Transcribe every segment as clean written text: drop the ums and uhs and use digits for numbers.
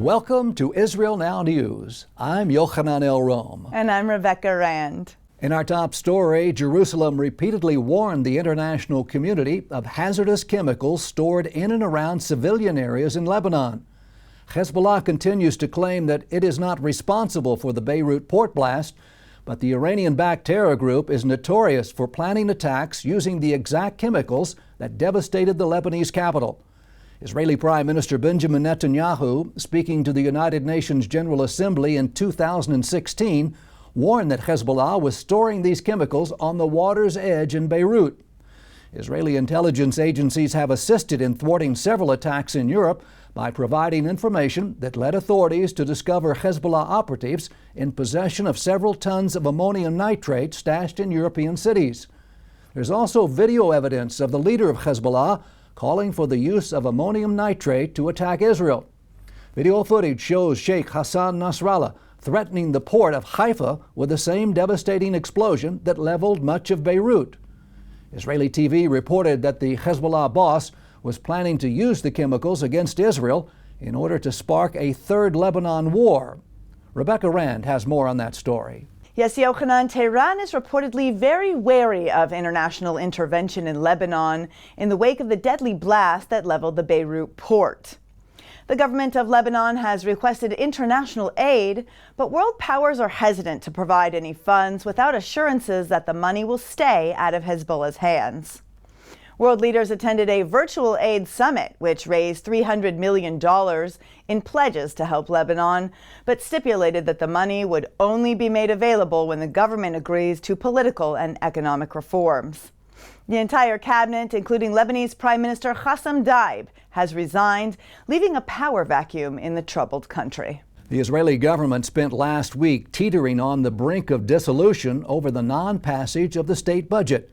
Welcome to Israel Now News. I'm Yochanan El Rom. And I'm Rebecca Rand. In our top story, Jerusalem repeatedly warned the international community of hazardous chemicals stored in and around civilian areas in Lebanon. Hezbollah continues to claim that it is not responsible for the Beirut port blast, but the Iranian-backed terror group is notorious for planning attacks using the exact chemicals that devastated the Lebanese capital. Israeli Prime Minister Benjamin Netanyahu, speaking to the United Nations General Assembly in 2016, warned that Hezbollah was storing these chemicals on the water's edge in Beirut. Israeli intelligence agencies have assisted in thwarting several attacks in Europe by providing information that led authorities to discover Hezbollah operatives in possession of several tons of ammonium nitrate stashed in European cities. There's also video evidence of the leader of Hezbollah calling for the use of ammonium nitrate to attack Israel. Video footage shows Sheikh Hassan Nasrallah threatening the port of Haifa with the same devastating explosion that leveled much of Beirut. Israeli TV reported that the Hezbollah boss was planning to use the chemicals against Israel in order to spark a third Lebanon war. Rebecca Rand has more on that story. Yes, Yochanan, Tehran is reportedly very wary of international intervention in Lebanon in the wake of the deadly blast that leveled the Beirut port. The government of Lebanon has requested international aid, but world powers are hesitant to provide any funds without assurances that the money will stay out of Hezbollah's hands. World leaders attended a virtual aid summit, which raised $300 million in pledges to help Lebanon, but stipulated that the money would only be made available when the government agrees to political and economic reforms. The entire cabinet, including Lebanese Prime Minister Hassan Diab, has resigned, leaving a power vacuum in the troubled country. The Israeli government spent last week teetering on the brink of dissolution over the non-passage of the state budget.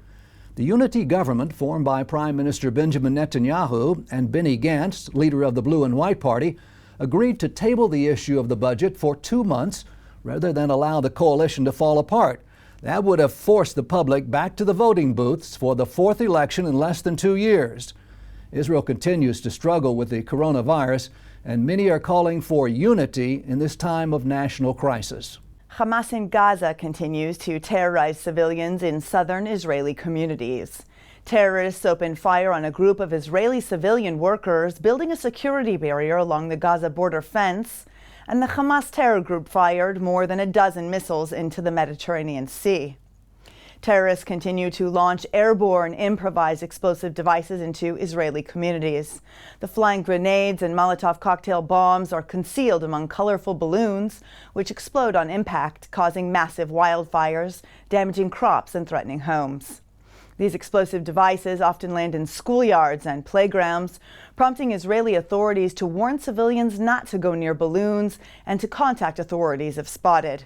The unity government, formed by Prime Minister Benjamin Netanyahu and Benny Gantz, leader of the Blue and White Party, agreed to table the issue of the budget for 2 months rather than allow the coalition to fall apart. That would have forced the public back to the voting booths for the fourth election in less than 2 years. Israel continues to struggle with the coronavirus, and many are calling for unity in this time of national crisis. Hamas in Gaza continues to terrorize civilians in southern Israeli communities. Terrorists opened fire on a group of Israeli civilian workers building a security barrier along the Gaza border fence, and the Hamas terror group fired more than a dozen missiles into the Mediterranean Sea. Terrorists continue to launch airborne improvised explosive devices into Israeli communities. The flying grenades and Molotov cocktail bombs are concealed among colorful balloons, which explode on impact, causing massive wildfires, damaging crops and threatening homes. These explosive devices often land in schoolyards and playgrounds, prompting Israeli authorities to warn civilians not to go near balloons and to contact authorities if spotted.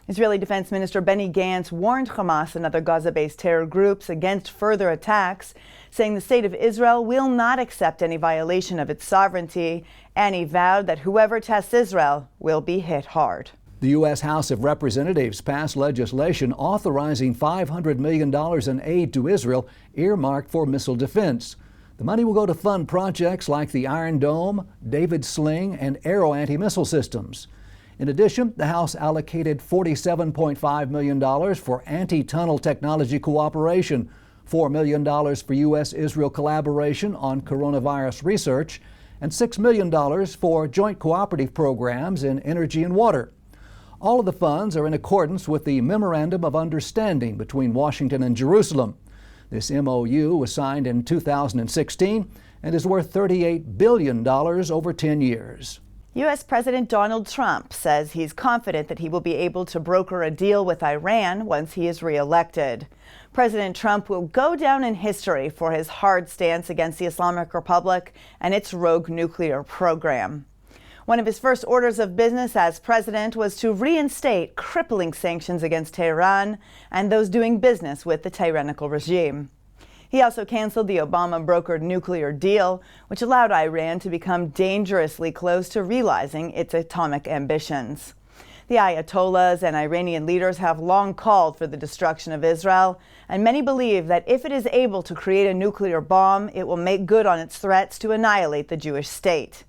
Israeli Defense Minister Benny Gantz warned Hamas and other Gaza-based terror groups against further attacks, saying the state of Israel will not accept any violation of its sovereignty, and he vowed that whoever tests Israel will be hit hard. The U.S. House of Representatives passed legislation authorizing $500 million in aid to Israel earmarked for missile defense. The money will go to fund projects like the Iron Dome, David Sling, and Arrow anti-missile systems. In addition, the House allocated $47.5 million for anti-tunnel technology cooperation, $4 million for U.S.-Israel collaboration on coronavirus research, and $6 million for joint cooperative programs in energy and water. All of the funds are in accordance with the Memorandum of Understanding between Washington and Jerusalem. This MOU was signed in 2016 and is worth $38 billion over 10 years. U.S. President Donald Trump says he's confident that he will be able to broker a deal with Iran once he is reelected. President Trump will go down in history for his hard stance against the Islamic Republic and its rogue nuclear program. One of his first orders of business as president was to reinstate crippling sanctions against Tehran and those doing business with the tyrannical regime. He also canceled the Obama-brokered nuclear deal, which allowed Iran to become dangerously close to realizing its atomic ambitions. The Ayatollahs and Iranian leaders have long called for the destruction of Israel, and many believe that if it is able to create a nuclear bomb, it will make good on its threats to annihilate the Jewish state.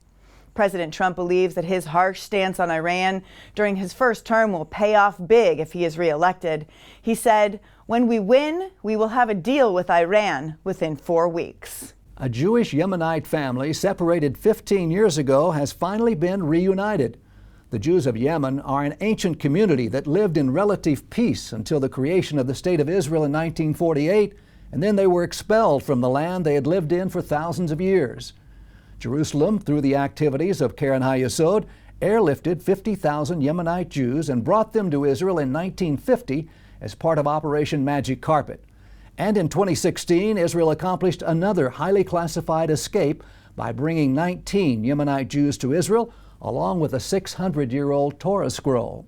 President Trump believes that his harsh stance on Iran during his first term will pay off big if he is reelected. He said, "When we win, we will have a deal with Iran within 4 weeks." A Jewish Yemenite family separated 15 years ago has finally been reunited. The Jews of Yemen are an ancient community that lived in relative peace until the creation of the State of Israel in 1948, and then they were expelled from the land they had lived in for thousands of years. Jerusalem, through the activities of Keren HaYesod, airlifted 50,000 Yemenite Jews and brought them to Israel in 1950 as part of Operation Magic Carpet. And in 2016, Israel accomplished another highly classified escape by bringing 19 Yemenite Jews to Israel, along with a 600-year-old Torah scroll.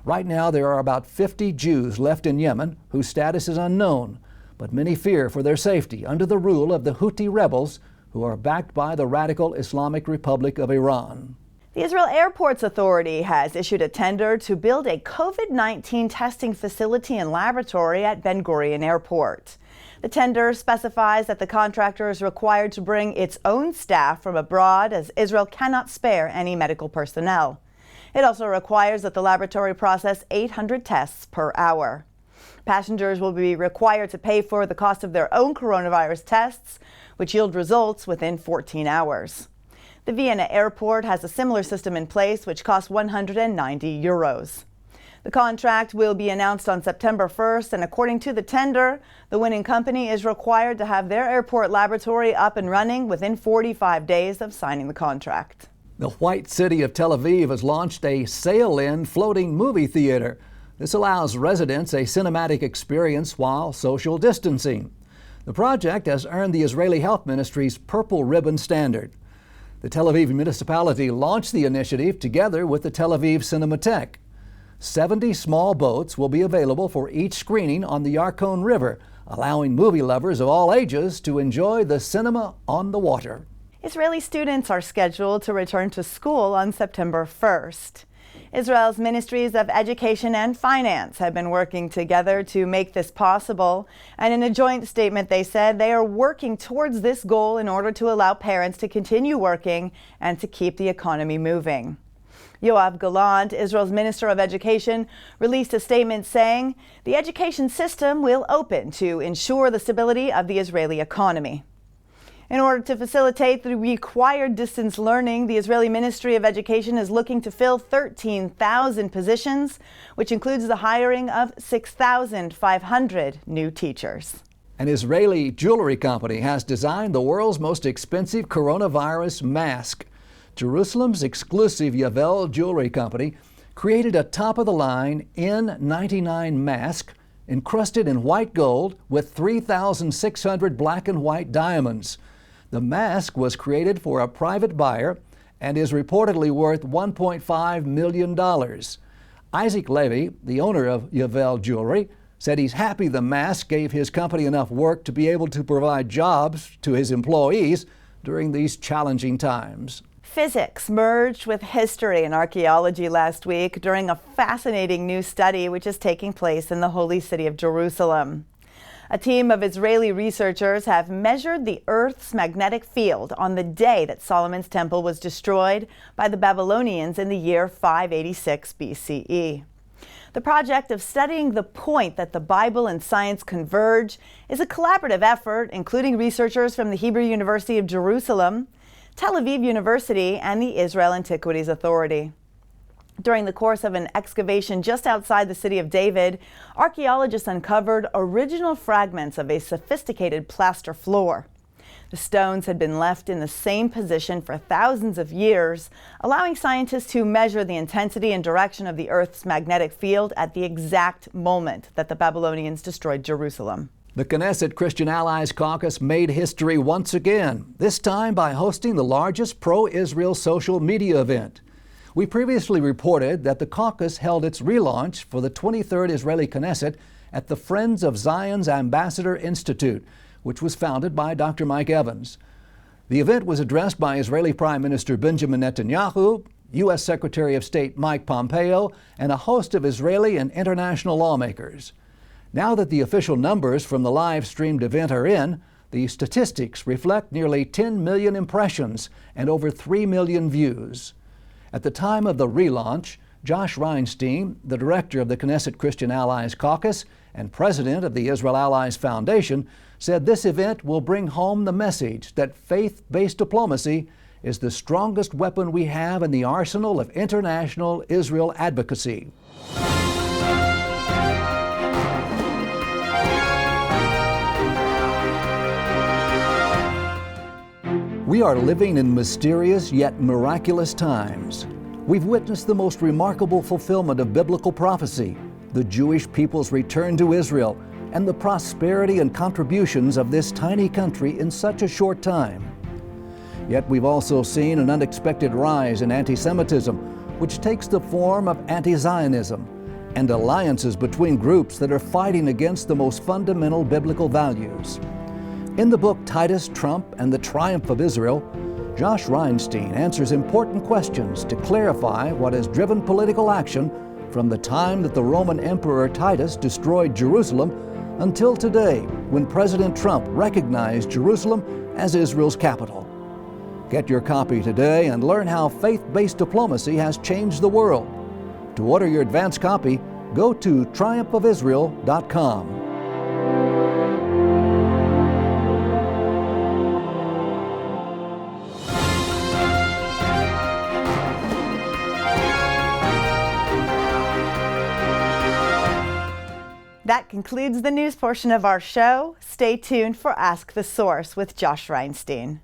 Right now, there are about 50 Jews left in Yemen whose status is unknown, but many fear for their safety under the rule of the Houthi rebels, who are backed by the radical Islamic Republic of Iran. The Israel Airports Authority has issued a tender to build a COVID-19 testing facility and laboratory at Ben Gurion Airport. The tender specifies that the contractor is required to bring its own staff from abroad, as Israel cannot spare any medical personnel. It also requires that the laboratory process 800 tests per hour. Passengers will be required to pay for the cost of their own coronavirus tests, which yield results within 14 hours. The Vienna airport has a similar system in place, which costs €190. The contract will be announced on September 1st, and according to the tender, the winning company is required to have their airport laboratory up and running within 45 days of signing the contract. The White City of Tel Aviv has launched a sail-in floating movie theater. This allows residents a cinematic experience while social distancing. The project has earned the Israeli Health Ministry's Purple Ribbon standard. The Tel Aviv municipality launched the initiative together with the Tel Aviv Cinematheque. 70 small boats will be available for each screening on the Yarkon River, allowing movie lovers of all ages to enjoy the cinema on the water. Israeli students are scheduled to return to school on September 1st. Israel's ministries of education and finance have been working together to make this possible, and in a joint statement they said they are working towards this goal in order to allow parents to continue working and to keep the economy moving. Yoav Gallant, Israel's Minister of Education, released a statement saying the education system will open to ensure the stability of the Israeli economy. In order to facilitate the required distance learning, the Israeli Ministry of Education is looking to fill 13,000 positions, which includes the hiring of 6,500 new teachers. An Israeli jewelry company has designed the world's most expensive coronavirus mask. Jerusalem's exclusive Yavel Jewelry Company created a top-of-the-line N99 mask encrusted in white gold with 3,600 black and white diamonds. The mask was created for a private buyer and is reportedly worth $1.5 million. Isaac Levy, the owner of Yavel Jewelry, said he's happy the mask gave his company enough work to be able to provide jobs to his employees during these challenging times. Physics merged with history and archaeology last week during a fascinating new study which is taking place in the holy city of Jerusalem. A team of Israeli researchers have measured the Earth's magnetic field on the day that Solomon's temple was destroyed by the Babylonians in the year 586 BCE. The project of studying the point that the Bible and science converge is a collaborative effort, including researchers from the Hebrew University of Jerusalem, Tel Aviv University, and the Israel Antiquities Authority. During the course of an excavation just outside the city of David, archaeologists uncovered original fragments of a sophisticated plaster floor. The stones had been left in the same position for thousands of years, allowing scientists to measure the intensity and direction of the Earth's magnetic field at the exact moment that the Babylonians destroyed Jerusalem. The Knesset Christian Allies Caucus made history once again, this time by hosting the largest pro-Israel social media event. We previously reported that the caucus held its relaunch for the 23rd Israeli Knesset at the Friends of Zion's Ambassador Institute, which was founded by Dr. Mike Evans. The event was addressed by Israeli Prime Minister Benjamin Netanyahu, U.S. Secretary of State Mike Pompeo, and a host of Israeli and international lawmakers. Now that the official numbers from the live-streamed event are in, The statistics reflect nearly 10 million impressions and over 3 million views. At the time of the relaunch, Josh Reinstein, the director of the Knesset Christian Allies Caucus and president of the Israel Allies Foundation, said this event will bring home the message that faith-based diplomacy is the strongest weapon we have in the arsenal of international Israel advocacy. We are living in mysterious yet miraculous times. We've witnessed the most remarkable fulfillment of biblical prophecy, the Jewish people's return to Israel, and the prosperity and contributions of this tiny country in such a short time. Yet we've also seen an unexpected rise in anti-Semitism, which takes the form of anti-Zionism, and alliances between groups that are fighting against the most fundamental biblical values. In the book Titus, Trump, and the Triumph of Israel, Josh Reinstein answers important questions to clarify what has driven political action from the time that the Roman Emperor Titus destroyed Jerusalem until today, when President Trump recognized Jerusalem as Israel's capital. Get your copy today and learn how faith-based diplomacy has changed the world. To order your advance copy, go to triumphofisrael.com. That concludes the news portion of our show. Stay tuned for Ask the Source with Josh Reinstein.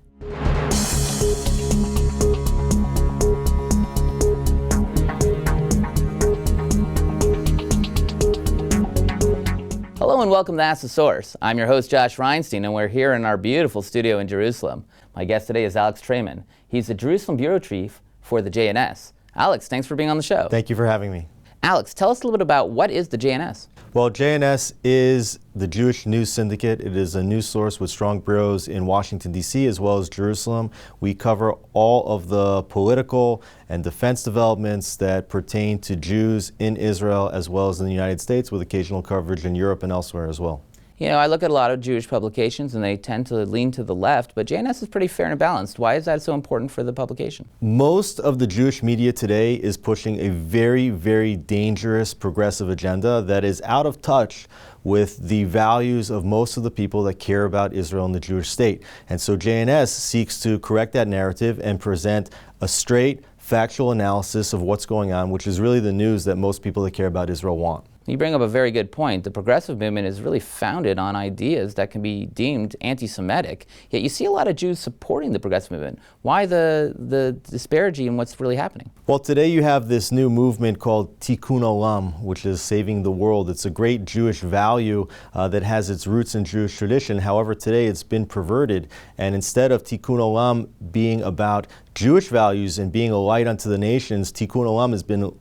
Hello and welcome to Ask the Source. I'm your host Josh Reinstein, and we're here in our beautiful studio in Jerusalem. My guest today is Alex Treyman. He's the Jerusalem Bureau Chief for the JNS. Alex, thanks for being on the show. Thank you for having me. Alex, tell us a little bit about what is the JNS? Well, JNS is the Jewish News Syndicate. It is a news source with strong bureaus in Washington, D.C., as well as Jerusalem. We cover all of the political and defense developments that pertain to Jews in Israel, as well as in the United States, with occasional coverage in Europe and elsewhere as well. You know, I look at a lot of Jewish publications and they tend to lean to the left, but JNS is pretty fair and balanced. Why is that so important for the publication? Most of the Jewish media today is pushing a very, very dangerous progressive agenda that is out of touch with the values of most of the people that care about Israel and the Jewish state. And so JNS seeks to correct that narrative and present a straight, factual analysis of what's going on, which is really the news that most people that care about Israel want. You bring up a very good point. The progressive movement is really founded on ideas that can be deemed anti-Semitic, yet you see a lot of Jews supporting the progressive movement. Why the disparity in what's really happening? Well, today you have this new movement called Tikkun Olam, which is saving the world. It's a great Jewish value that has its roots in Jewish tradition. However, today it's been perverted, and instead of Tikkun Olam being about Jewish values and being a light unto the nations, Tikkun Olam has been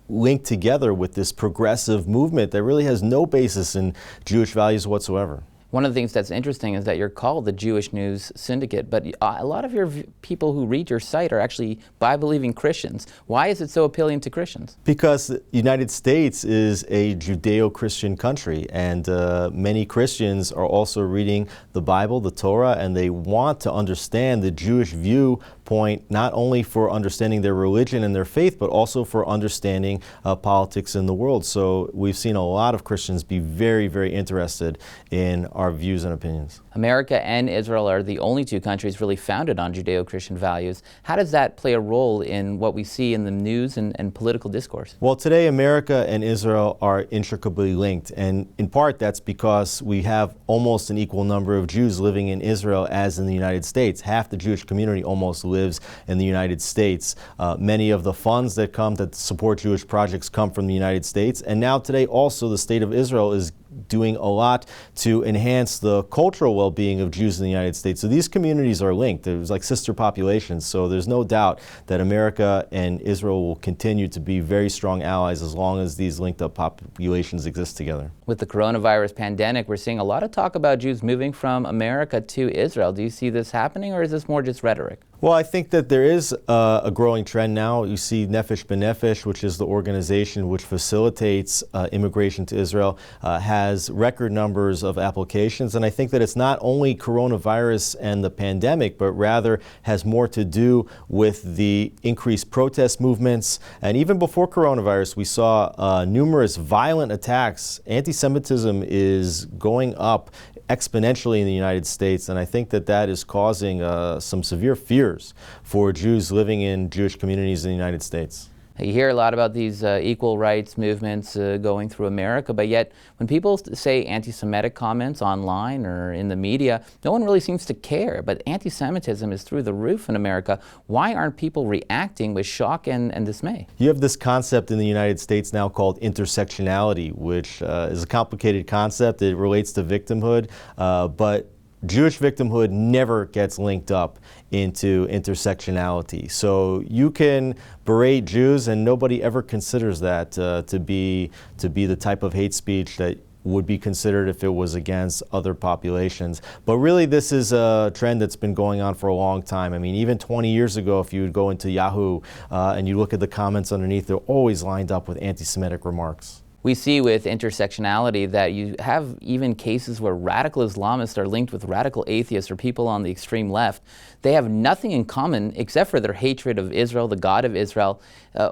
linked together with this progressive movement that really has no basis in Jewish values whatsoever. One of the things that's interesting is that you're called the Jewish News Syndicate, but a lot of your people who read your site are actually Bible-believing Christians. Why is it so appealing to Christians? Because the United States is a Judeo-Christian country, and many Christians are also reading the Bible, the Torah, and they want to understand the Jewish viewpoint, not only for understanding their religion and their faith, but also for understanding politics in the world. So we've seen a lot of Christians be very, very interested in our views and opinions. America and Israel are the only two countries really founded on Judeo-Christian values. How does that play a role in what we see in the news and political discourse? Well, today America and Israel are intricately linked, and in part that's because we have almost an equal number of Jews living in Israel as in the United States. Half the Jewish community almost lives in the United States. Many of the funds that support Jewish projects come from the United States, and now today also the state of Israel is doing a lot to enhance the cultural well-being of Jews in the United States. So these communities are linked. There's like sister populations. So there's no doubt that America and Israel will continue to be very strong allies as long as these linked up populations exist together. With the coronavirus pandemic, we're seeing a lot of talk about Jews moving from America to Israel. Do you see this happening, or is this more just rhetoric? Well, I think that there is a growing trend now. You see Nefesh B'Nefesh, which is the organization which facilitates immigration to Israel, has has record numbers of applications. And I think that it's not only coronavirus and the pandemic, but rather has more to do with the increased protest movements. And even before coronavirus, we saw numerous violent attacks. Anti-Semitism is going up exponentially in the United States, and I think that that is causing some severe fears for Jews living in Jewish communities in the United States. You hear a lot about these equal rights movements going through America, but yet when people say anti-Semitic comments online or in the media, no one really seems to care. But anti-Semitism is through the roof in America. Why aren't people reacting with shock and dismay? You have this concept in the United States now called intersectionality, which is a complicated concept. It relates to victimhood, but Jewish victimhood never gets linked up into intersectionality. So you can berate Jews and nobody ever considers that to be the type of hate speech that would be considered if it was against other populations. But really this is a trend that's been going on for a long time. I mean, even 20 years ago, if you would go into Yahoo and you look at the comments underneath, they're always lined up with anti-Semitic remarks. We see with intersectionality that you have even cases where radical Islamists are linked with radical atheists or people on the extreme left. They have nothing in common except for their hatred of Israel, the God of Israel.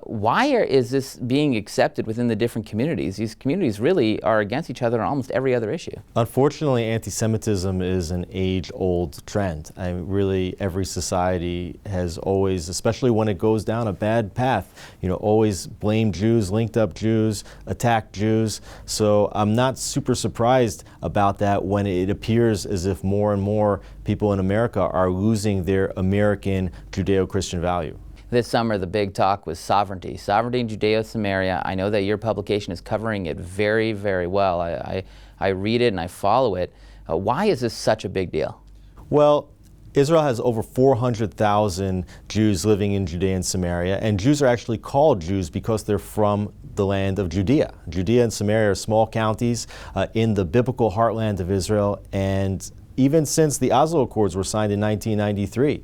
Why is this being accepted within the different communities? These communities really are against each other on almost every other issue. Unfortunately, anti-Semitism is an age-old trend. I mean, really, every society has always, especially when it goes down a bad path, always blamed Jews, linked up Jews, attacked Jews. So I'm not super surprised about that when it appears as if more and more people in America are losing their American Judeo-Christian value. This summer, the big talk was sovereignty. Sovereignty in Judeo-Samaria. I know that your publication is covering it very, very well. I read it and I follow it. Why is this such a big deal? Well, Israel has over 400,000 Jews living in Judea and Samaria, and Jews are actually called Jews because they're from the land of Judea. Judea and Samaria are small counties in the biblical heartland of Israel, and even since the Oslo Accords were signed in 1993,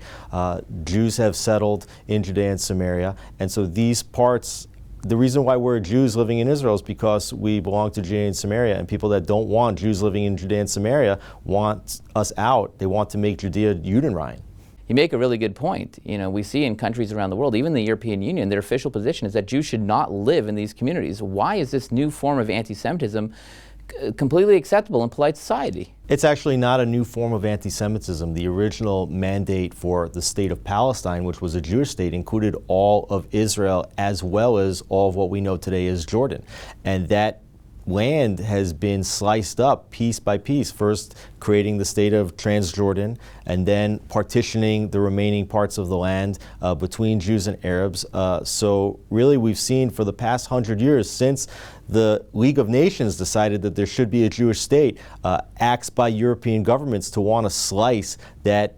Jews have settled in Judea and Samaria, and so these parts, the reason why we're Jews living in Israel is because we belong to Judea and Samaria, and people that don't want Jews living in Judea and Samaria want us out. They want to make Judea Judenrein. You make a really good point. We see in countries around the world, even the European Union, their official position is that Jews should not live in these communities. Why is this new form of anti-Semitism completely acceptable in polite society? It's actually not a new form of anti-Semitism. The original mandate for the state of Palestine, which was a Jewish state, included all of Israel as well as all of what we know today as Jordan. And that land has been sliced up piece by piece, first creating the state of Transjordan and then partitioning the remaining parts of the land between Jews and Arabs. So really we've seen for the past 100 years, since the League of Nations decided that there should be a Jewish state, acts by European governments to want to slice that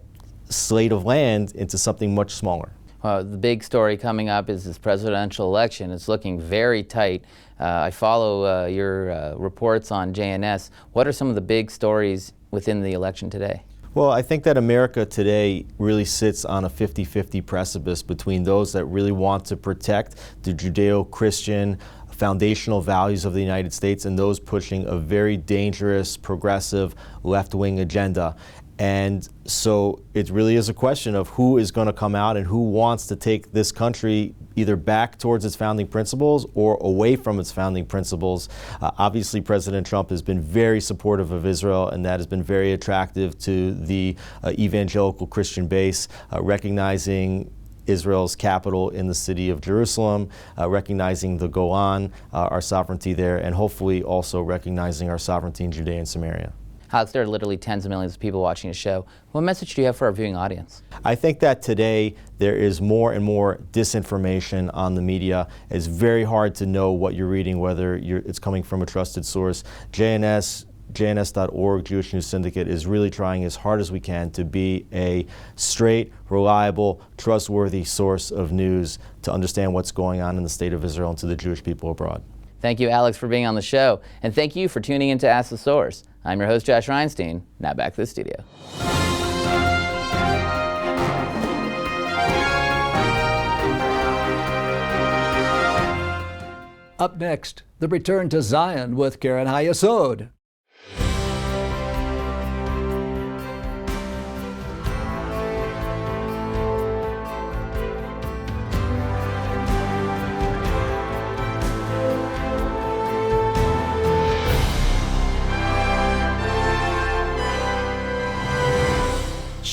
slate of land into something much smaller. The big story coming up is this presidential election. It's looking very tight. I follow your reports on JNS. What are some of the big stories within the election today? Well, I think that America today really sits on a 50-50 precipice between those that really want to protect the Judeo-Christian foundational values of the United States and those pushing a very dangerous, progressive, left-wing agenda. And so it really is a question of who is going to come out and who wants to take this country either back towards its founding principles or away from its founding principles. Obviously, President Trump has been very supportive of Israel, and that has been very attractive to the evangelical Christian base, recognizing Israel's capital in the city of Jerusalem, recognizing the Golan, our sovereignty there, and hopefully also recognizing our sovereignty in Judea and Samaria. Alex, there are literally tens of millions of people watching the show. What message do you have for our viewing audience? I think that today there is more and more disinformation on the media. It's very hard to know what you're reading, whether it's coming from a trusted source. JNS.org, Jewish News Syndicate, is really trying as hard as we can to be a straight, reliable, trustworthy source of news to understand what's going on in the state of Israel and to the Jewish people abroad. Thank you, Alex, for being on the show. And thank you for tuning in to Ask the Source. I'm your host, Josh Reinstein. Now back to the studio. Up next, the return to Zion with Karen Hayesod.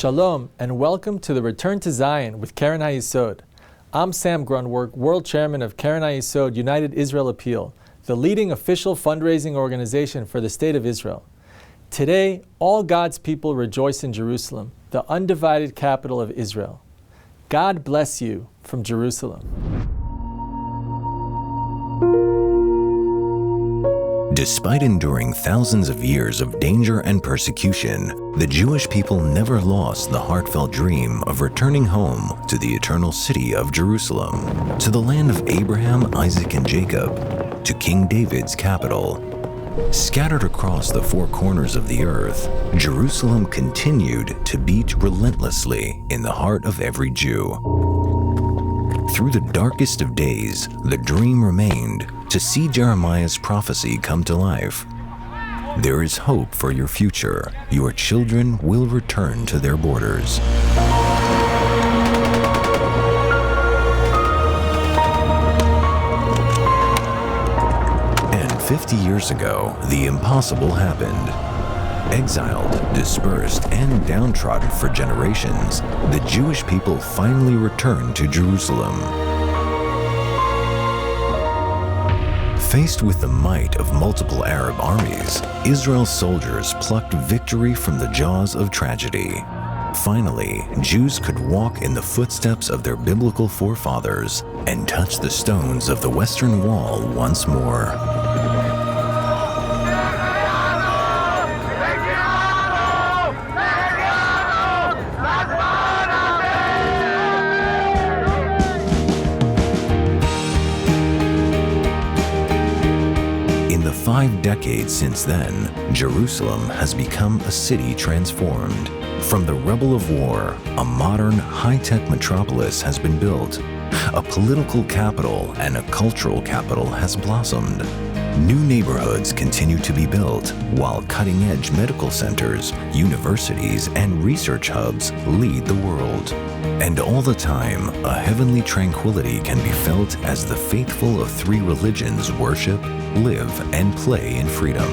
Shalom and welcome to the Return to Zion with Keren HaYesod. I'm Sam Grunwerk, World Chairman of Keren HaYesod United Israel Appeal, the leading official fundraising organization for the State of Israel. Today, all God's people rejoice in Jerusalem, the undivided capital of Israel. God bless you from Jerusalem. Despite enduring thousands of years of danger and persecution, the Jewish people never lost the heartfelt dream of returning home to the eternal city of Jerusalem, to the land of Abraham, Isaac, and Jacob, to King David's capital. Scattered across the four corners of the earth, Jerusalem continued to beat relentlessly in the heart of every Jew. Through the darkest of days, the dream remained to see Jeremiah's prophecy come to life. There is hope for your future. Your children will return to their borders. And 50 years ago, the impossible happened. Exiled, dispersed, and downtrodden for generations, the Jewish people finally returned to Jerusalem. Faced with the might of multiple Arab armies, Israel's soldiers plucked victory from the jaws of tragedy. Finally, Jews could walk in the footsteps of their biblical forefathers and touch the stones of the Western Wall once more. In the 5 decades since then, Jerusalem has become a city transformed. From the rubble of war, a modern, high-tech metropolis has been built. A political capital and a cultural capital has blossomed. New neighborhoods continue to be built, while cutting-edge medical centers, universities, and research hubs lead the world. And all the time, a heavenly tranquility can be felt as the faithful of 3 religions worship, live, and play in freedom.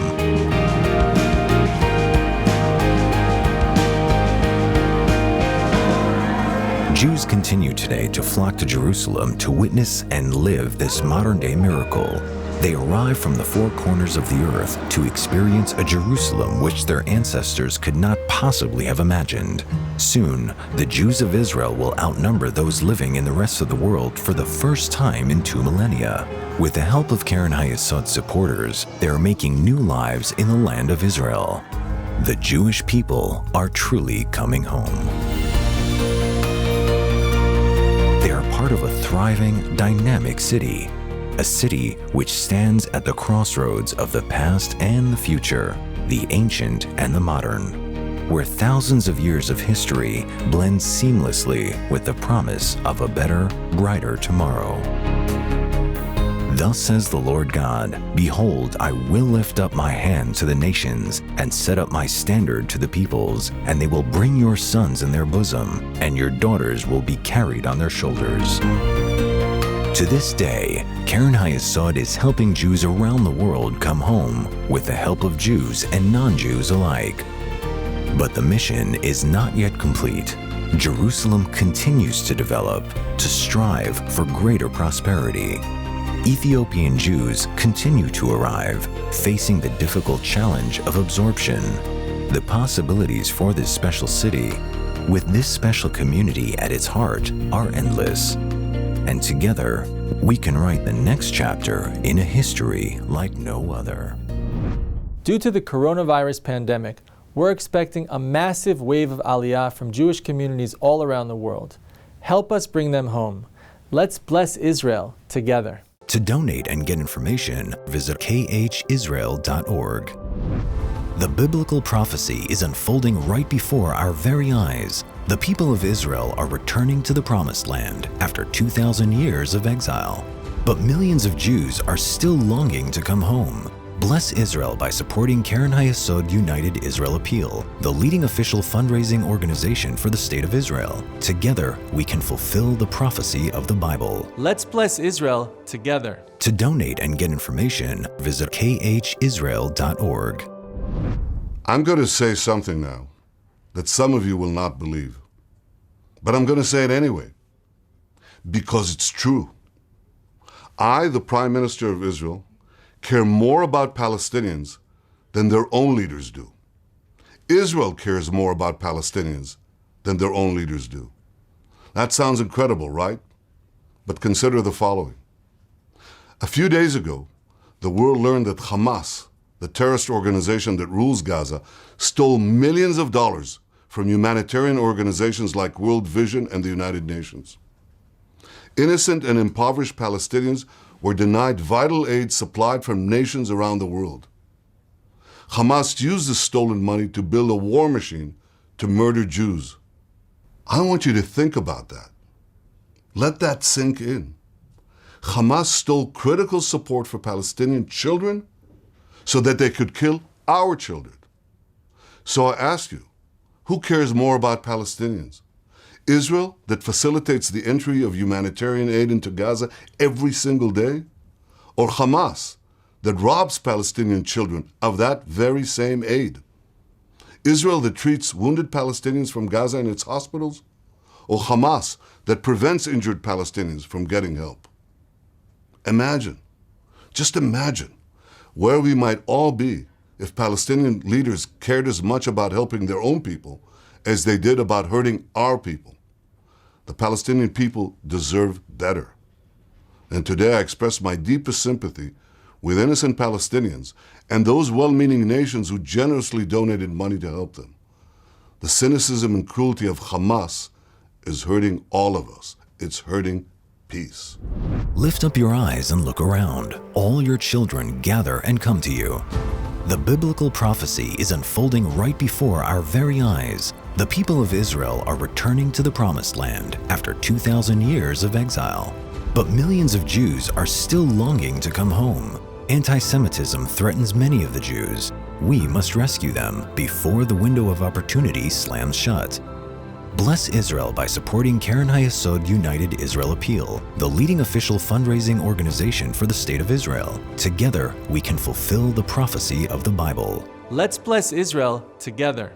Jews continue today to flock to Jerusalem to witness and live this modern-day miracle. They arrive from the 4 corners of the earth to experience a Jerusalem which their ancestors could not possibly have imagined. Soon, the Jews of Israel will outnumber those living in the rest of the world for the first time in 2 millennia. With the help of Keren HaYesod supporters, they are making new lives in the land of Israel. The Jewish people are truly coming home. They are part of a thriving, dynamic city. A city which stands at the crossroads of the past and the future, the ancient and the modern, where thousands of years of history blend seamlessly with the promise of a better, brighter tomorrow. Thus says the Lord God, Behold, I will lift up my hand to the nations and set up my standard to the peoples, and they will bring your sons in their bosom, and your daughters will be carried on their shoulders. To this day, Keren HaYesod is helping Jews around the world come home with the help of Jews and non-Jews alike. But the mission is not yet complete. Jerusalem continues to develop, to strive for greater prosperity. Ethiopian Jews continue to arrive, facing the difficult challenge of absorption. The possibilities for this special city, with this special community at its heart, are endless. And together, we can write the next chapter in a history like no other. Due to the coronavirus pandemic, we're expecting a massive wave of Aliyah from Jewish communities all around the world. Help us bring them home. Let's bless Israel together. To donate and get information, visit khisrael.org. The biblical prophecy is unfolding right before our very eyes. The people of Israel are returning to the Promised Land after 2,000 years of exile. But millions of Jews are still longing to come home. Bless Israel by supporting Keren HaYesod United Israel Appeal, the leading official fundraising organization for the State of Israel. Together, we can fulfill the prophecy of the Bible. Let's bless Israel together. To donate and get information, visit khisrael.org. I'm going to say something now. that some of you will not believe. But I'm going to say it anyway, because it's true. I, the Prime Minister of Israel, care more about Palestinians than their own leaders do. Israel cares more about Palestinians than their own leaders do. That sounds incredible, right? But consider the following. A few days ago, the world learned that Hamas, the terrorist organization that rules Gaza, stole millions of dollars from humanitarian organizations like World Vision and the United Nations. Innocent and impoverished Palestinians were denied vital aid supplied from nations around the world. Hamas used the stolen money to build a war machine to murder Jews. I want you to think about that. Let that sink in. Hamas stole critical support for Palestinian children so that they could kill our children. So I ask you, who cares more about Palestinians? Israel, that facilitates the entry of humanitarian aid into Gaza every single day? Or Hamas, that robs Palestinian children of that very same aid? Israel, that treats wounded Palestinians from Gaza in its hospitals? Or Hamas, that prevents injured Palestinians from getting help? Imagine, just imagine, where we might all be if Palestinian leaders cared as much about helping their own people as they did about hurting our people. The Palestinian people deserve better. And today I express my deepest sympathy with innocent Palestinians and those well-meaning nations who generously donated money to help them. The cynicism and cruelty of Hamas is hurting all of us. It's hurting peace. Lift up your eyes and look around. All your children gather and come to you. The biblical prophecy is unfolding right before our very eyes. The people of Israel are returning to the Promised Land after 2,000 years of exile. But millions of Jews are still longing to come home. Anti-Semitism threatens many of the Jews. We must rescue them before the window of opportunity slams shut. Bless Israel by supporting Keren HaYesod United Israel Appeal, the leading official fundraising organization for the State of Israel. Together, we can fulfill the prophecy of the Bible. Let's bless Israel together.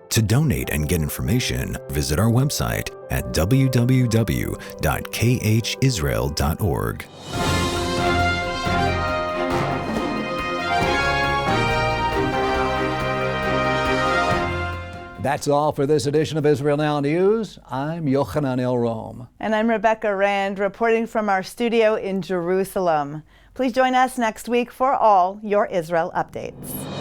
To donate and get information, visit our website at www.khisrael.org. That's all for this edition of Israel Now News. I'm Yochanan El Rom. And I'm Rebecca Rand, reporting from our studio in Jerusalem. Please join us next week for all your Israel updates.